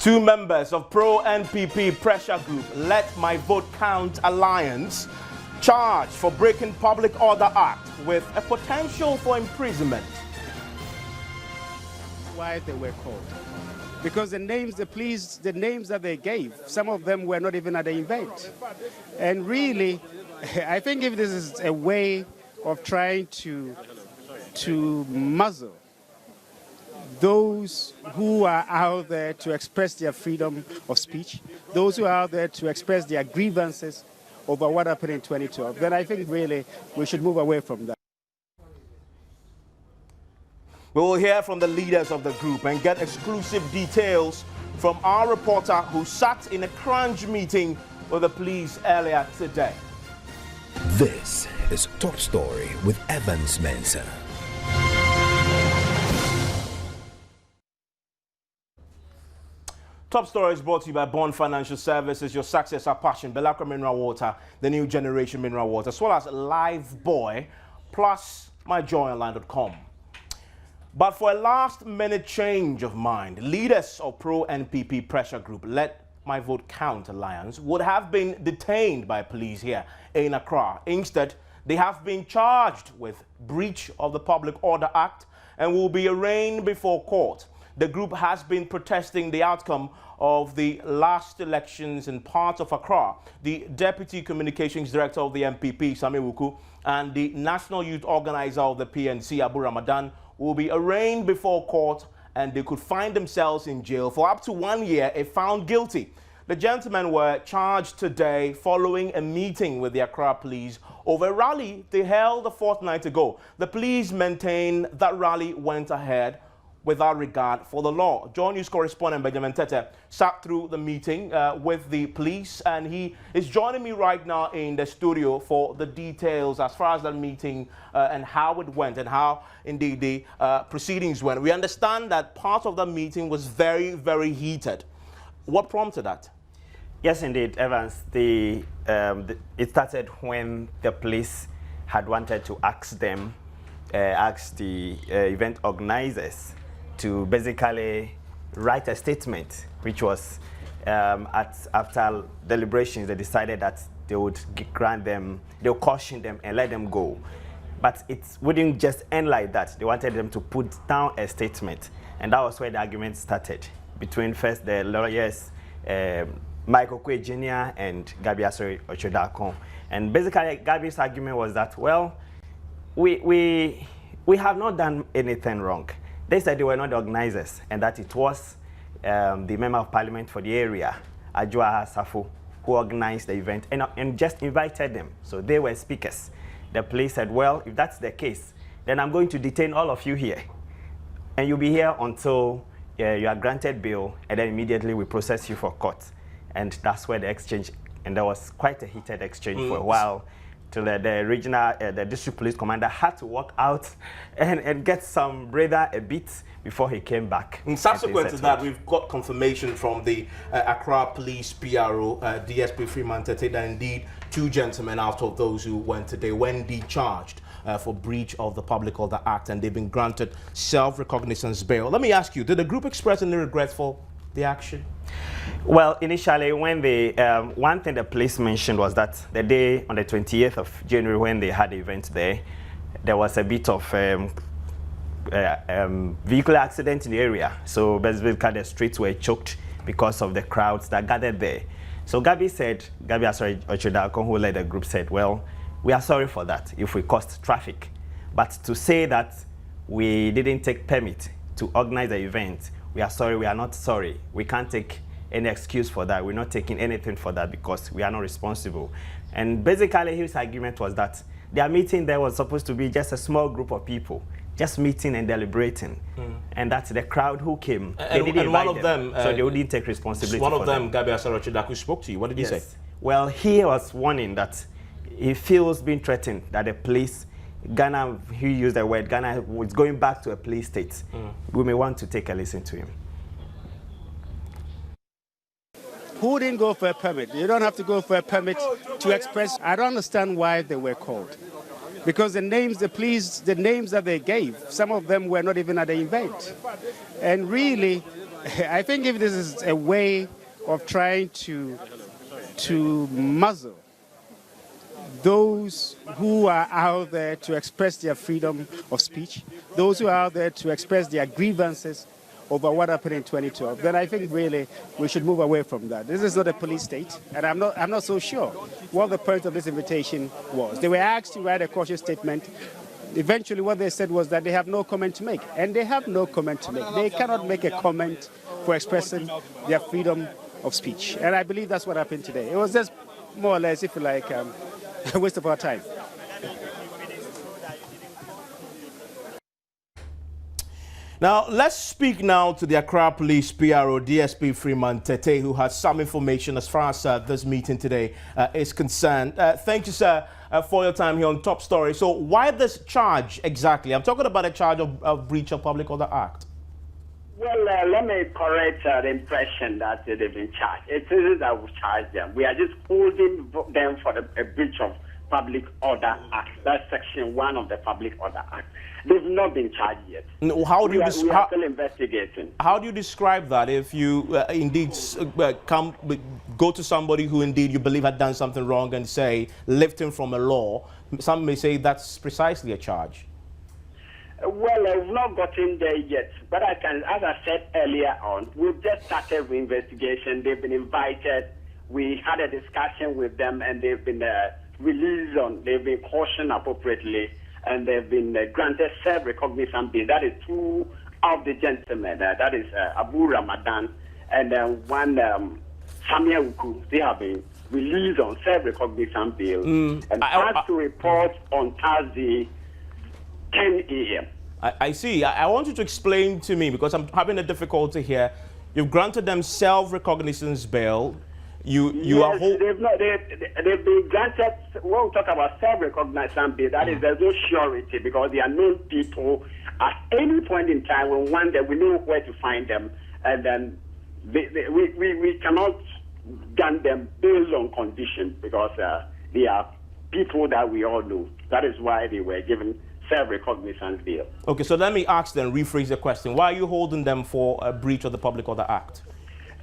Two members of pro-NPP pressure group Let My Vote Count Alliance charged for breaking Public Order Act with a potential for imprisonment. Why they were called? Because the names that they gave, some of them were not even at the event. And really, I think if this is a way of trying to muzzle those who are out there to express their freedom of speech, those who are out there to express their grievances over what happened in 2012, then I think really we should move away from that. We will hear from the leaders of the group and get exclusive details from our reporter who sat in a crunch meeting with the police earlier today. This is Top Story with Evans Mensah. Top Story is brought to you by Bond Financial Services, your success, our passion, Belacra Mineral Water, the new generation mineral water, as well as Live Boy, plus myjoyonline.com. But for a last-minute change of mind, leaders of pro-NPP pressure group Let My Vote Count Alliance would have been detained by police here in Accra. Instead, they have been charged with breach of the Public Order Act and will be arraigned before court. The group has been protesting the outcome of the last elections in parts of Accra. The Deputy Communications Director of the MPP, Sami Wuku, and the National Youth Organizer of the PNC, Abu Ramadan, will be arraigned before court, and they could find themselves in jail for up to 1 year if found guilty. The gentlemen were charged today following a meeting with the Accra police over a rally they held a fortnight ago. The police maintain that rally went ahead without regard for the law. Joy News correspondent Benjamin Tete sat through the meeting with the police, and he is joining me right now in the studio for the details as far as that meeting and how it went and how indeed the proceedings went. We understand that part of the meeting was very, very heated. What prompted that? Yes, indeed, Evans. It started when the police had wanted to ask the event organizers to basically write a statement, which was after deliberations, they decided that they would grant them, they would caution them and let them go. But it wouldn't just end like that. They wanted them to put down a statement. And that was where the argument started between first the lawyers, Michael Kwe Jr. and Gabi Asori Ochodakon. And basically, Gabi's argument was that, well, we have not done anything wrong. They said they were not the organizers and that it was the member of parliament for the area, Ajua Safo, who organized the event and just invited them. So they were speakers. The police said, well, if that's the case, then I'm going to detain all of you here. And you'll be here until you are granted bail, and then immediately we process you for court. And that's where the exchange, and there was quite a heated exchange for a while, till the regional, the district police commander had to walk out and get some breather a bit before he came back. And subsequent to that, we've got confirmation from the Accra Police PRO, DSP Freeman Tete, that indeed two gentlemen out of those who went today were indeed charged for breach of the Public Order Act, and they've been granted self-recognizance bail. Let me ask you, did the group express any regret for the action? Well, initially, when one thing the police mentioned was that the day on the 28th of January, when they had the event there was a bit of vehicle accident in the area. So basically, the streets were choked because of the crowds that gathered there. So Gabi Asori Ochodakon, who led the group, said, well, we are sorry for that if we caused traffic. But to say that we didn't take permit to organize the event, we are sorry, we are not sorry. We can't take any excuse for that. We're not taking anything for that because we are not responsible. And basically his argument was that their meeting there was supposed to be just a small group of people, just meeting and deliberating. And that's the crowd who came. They didn't invite them, so they wouldn't take responsibility for them. One of them, Gabi Asori Ochodakon, spoke to you. What did he say? Well, he was warning that he feels being threatened that the police, Ghana, he used the word, Ghana was going back to a police state. We may want to take a listen to him. Who didn't go for a permit? You don't have to go for a permit to express. I don't understand why they were called. Because the names that they gave, some of them were not even at the event. And really, I think if this is a way of trying to muzzle those who are out there to express their freedom of speech, those who are out there to express their grievances over what happened in 2012, then I think really we should move away from that. This is not a police state, and I'm not so sure what the point of this invitation was. They were asked to write a cautious statement. Eventually what they said was that they have no comment to make, and they have no comment to make. They cannot make a comment for expressing their freedom of speech, and I believe that's what happened today. It was just more or less, if you like, a waste of our time. Now, let's speak now to the Accra Police PRO, DSP Freeman Tete, who has some information as far as this meeting today is concerned. Thank you, sir, for your time here on Top Story. So why this charge exactly? I'm talking about a charge of breach of Public Order Act. Well, let me correct the impression that they've been charged. It isn't that we charge them. We are just holding them for a breach of Public Order Act. That's Section 1 of the Public Order Act. They've not been charged yet. How do you we are still investigating. How do you describe that if you indeed go to somebody who indeed you believe had done something wrong and say, lift him from a law? Some may say that's precisely a charge. Well, I've not gotten there yet, but I can, as I said earlier on, we've just started with investigation. They've been invited. We had a discussion with them, and they've been released on. They've been cautioned appropriately, and they've been granted self-recognition bill. That is two of the gentlemen. That is Abu Ramadan and one Samia Uku. They have been released on self-recognition bill and asked to report on Thursday, 10 a.m. I see. I want you to explain to me, because I'm having a difficulty here. You've granted them self-recognizance bail. They've been granted. When we talk about self-recognizance bill, that is, there's no surety, because they are known people. At any point in time, when one day we know where to find them, and then we cannot grant them based on conditions, because they are people that we all know. That is why they were given self-recognizance bill. Okay, so let me ask then, rephrase the question. Why are you holding them for a breach of the Public Order Act?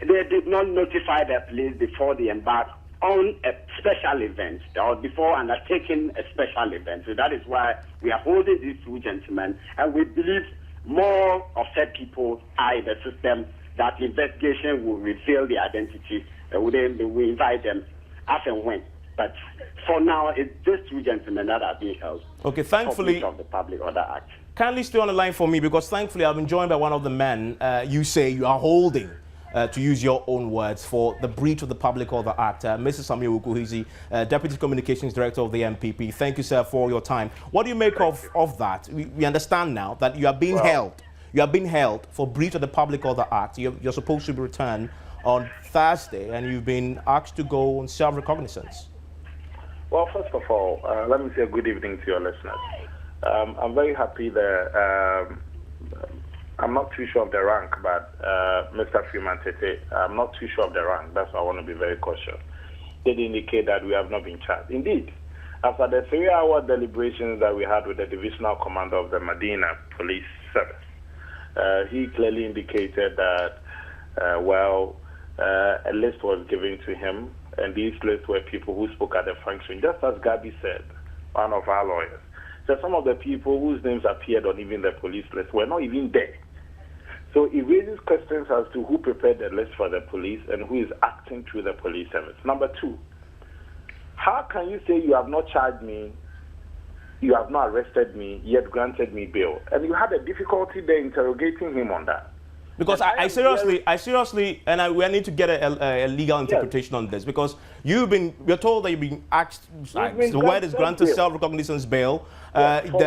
They did not notify the police before they embarked on a special event, or before undertaking a special event. So that is why we are holding these two gentlemen, and we believe more of said people are in the system, that investigation will reveal the identity, and we invite them as and when. But for now, it's just two gentlemen that are being held. Okay, thankfully, of the Public Order Act. Kindly stay on the line for me, because thankfully I've been joined by one of the men you say you are holding, to use your own words, for the breach of the Public Order Act. Mr. Samuel Uku, he's the Deputy Communications Director of the MPP. Thank you, sir, for your time. What do you make of that? We understand now that you are being held. You are being held for breach of the Public Order Act. You're supposed to be returned on Thursday, and you've been asked to go on self-recognizance. Well, first of all, let me say good evening to your listeners. I'm very happy that I'm not too sure of the rank, but Mr. Freeman Tete, I'm not too sure of the rank. That's why I want to be very cautious. Did indicate that we have not been charged. Indeed, after the 3-hour deliberations that we had with the divisional commander of the Medina Police Service, he clearly indicated that, a list was given to him, and these lists were people who spoke at the function. Just as Gabi said, one of our lawyers, so some of the people whose names appeared on even the police list were not even there. So it raises questions as to who prepared the list for the police and who is acting through the police service. Number two, how can you say you have not charged me, you have not arrested me, yet granted me bail? And you had a difficulty there interrogating him on that. Because I seriously, and we need to get a legal interpretation on this, because we're told that you've been asked, the word is granted self-recognizance bail, that you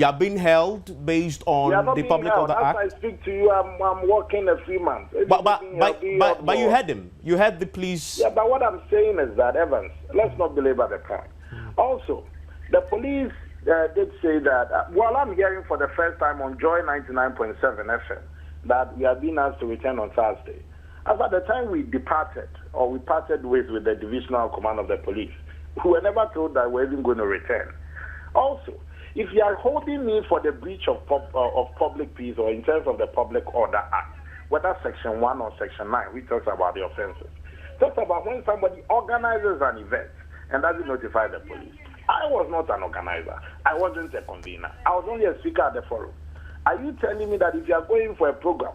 have been held based on the Public Order Act. As I speak to you, I'm working a few months. But you had him. You had the police. Yeah, but what I'm saying is that, Evans, let's not belabor the point. Also, the police did say that, I'm hearing for the first time on Joy 99.7 FM, that we have been asked to return on Thursday. As at the time we departed, or we parted ways with the divisional command of the police, we were never told that we're even going to return. Also, if you are holding me for the breach of public peace, or in terms of the Public Order Act, whether Section 1 or Section 9, which talks about the offenses. Talks about when somebody organizes an event and doesn't notify the police. I was not an organizer. I wasn't a convener. I was only a speaker at the forum. Are you telling me that if you are going for a program,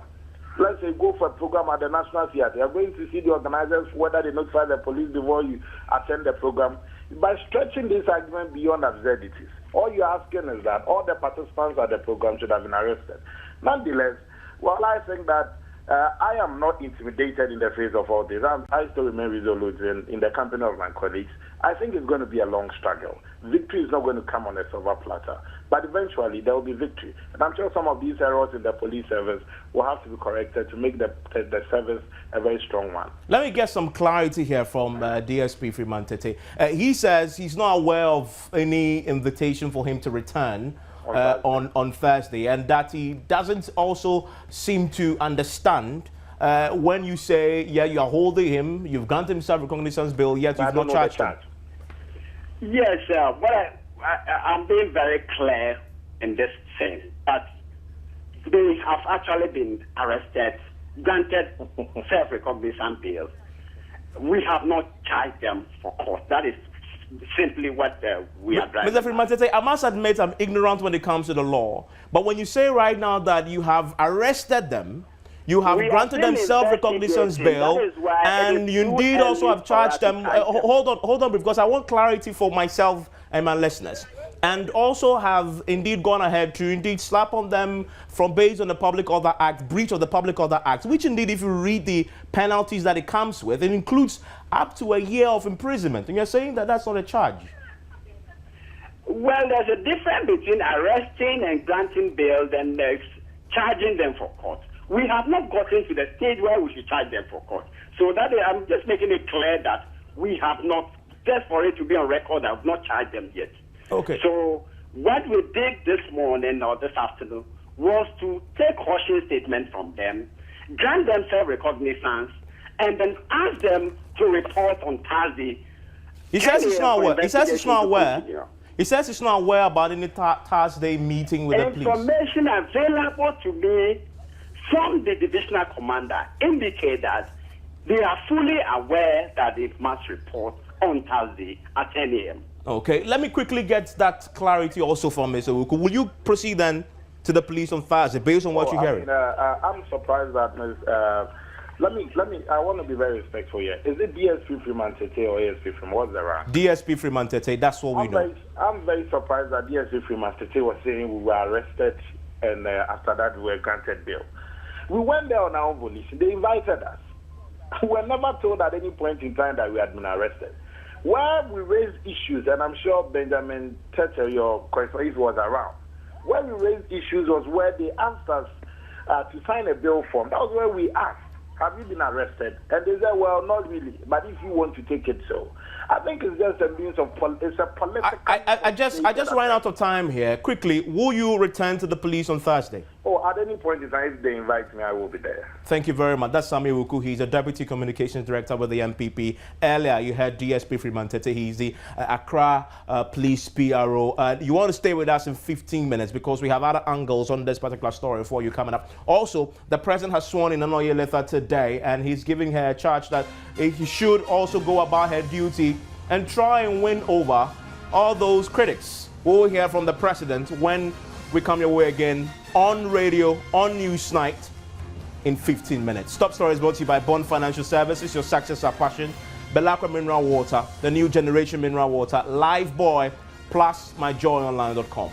let's say go for a program at the National Theatre, you are going to see the organizers whether they notify the police before you attend the program? By stretching this argument beyond absurdities, all you're asking is that all the participants at the program should have been arrested. Nonetheless, well, I think that I am not intimidated in the face of all this. I still remain resolute in the company of my colleagues. I think it's going to be a long struggle. Victory is not going to come on a silver platter, but eventually there will be victory. And I'm sure some of these errors in the police service will have to be corrected to make the service a very strong one. Let me get some clarity here from DSP Freeman Tete. He says he's not aware of any invitation for him to return on Thursday, and that he doesn't also seem to understand when you say, yeah, you are holding him, you've granted him self-recognizance bail, yet you've not charged him. Yes, but I'm being very clear in this thing, that they have actually been arrested, granted self-recognizance bail. We have not charged them for court. That is simply what we are driving. Mr. Freeman Tete, I must admit I'm ignorant when it comes to the law. But when you say right now that you have arrested them, you have granted them self-recognizance bail, and you indeed also have charged them. Hold on, because I want clarity for myself and my listeners. And also have indeed gone ahead to indeed slap on them from based on the Public Order Act, breach of the Public Order Act, which indeed, if you read the penalties that it comes with, it includes up to a year of imprisonment. And you're saying that that's not a charge? Well, there's a difference between arresting and granting bail and charging them for court. We have not gotten to the stage where we should charge them for court. So that I'm just making it clear that we have not, just for it to be on record, I have not charged them yet. Okay. So what we did this morning or this afternoon was to take caution statement from them, grant them self-recognizance, and then ask them to report on Thursday. He says it's not aware. He says it's not aware. He says it's not aware about any Thursday meeting with the police. Information available to me from the divisional commander indicate that they are fully aware that they must report on Thursday at 10 a.m. Okay, let me quickly get that clarity also from Mr. Wuku. Will you proceed then to the police on Thursday based on what you're hearing? I'm surprised that I want to be very respectful here. Is it DSP Freeman Tete or ASP Freeman? What's the rank? DSP Freeman Tete, that's what we know. I'm very surprised that DSP Freeman Tete was saying we were arrested and after that we were granted bail. We went there on our own volition. They invited us. We were never told at any point in time that we had been arrested. Where we raised issues, and I'm sure Benjamin Tete, your correspondent, was around, where we raised issues was where they asked us to sign a bail form. That was where we asked, have you been arrested? And they said, well, not really, but if you want to take it, so. I think it's just a means of, it's a political... I just ran out of time here. Quickly, will you return to the police on Thursday? Oh, at any point in time, if they invite me, I will be there. Thank you very much. That's Sami Wuku. He's a Deputy Communications Director with the MPP. Earlier, you heard DSP Freeman Tete. He's the Accra Police PRO. You want to stay with us in 15 minutes because we have other angles on this particular story for you coming up. Also, the President has sworn in Anoye Letha today, and he's giving her a charge that he should also go about her duty and try and win over all those critics. We'll hear from the President when we come your way again on radio, on Newsnight in 15 minutes. Top Story is brought to you by Bond Financial Services, your success, our passion. Belacqua Mineral Water, the new generation mineral water. Live Boy, plus myjoyonline.com.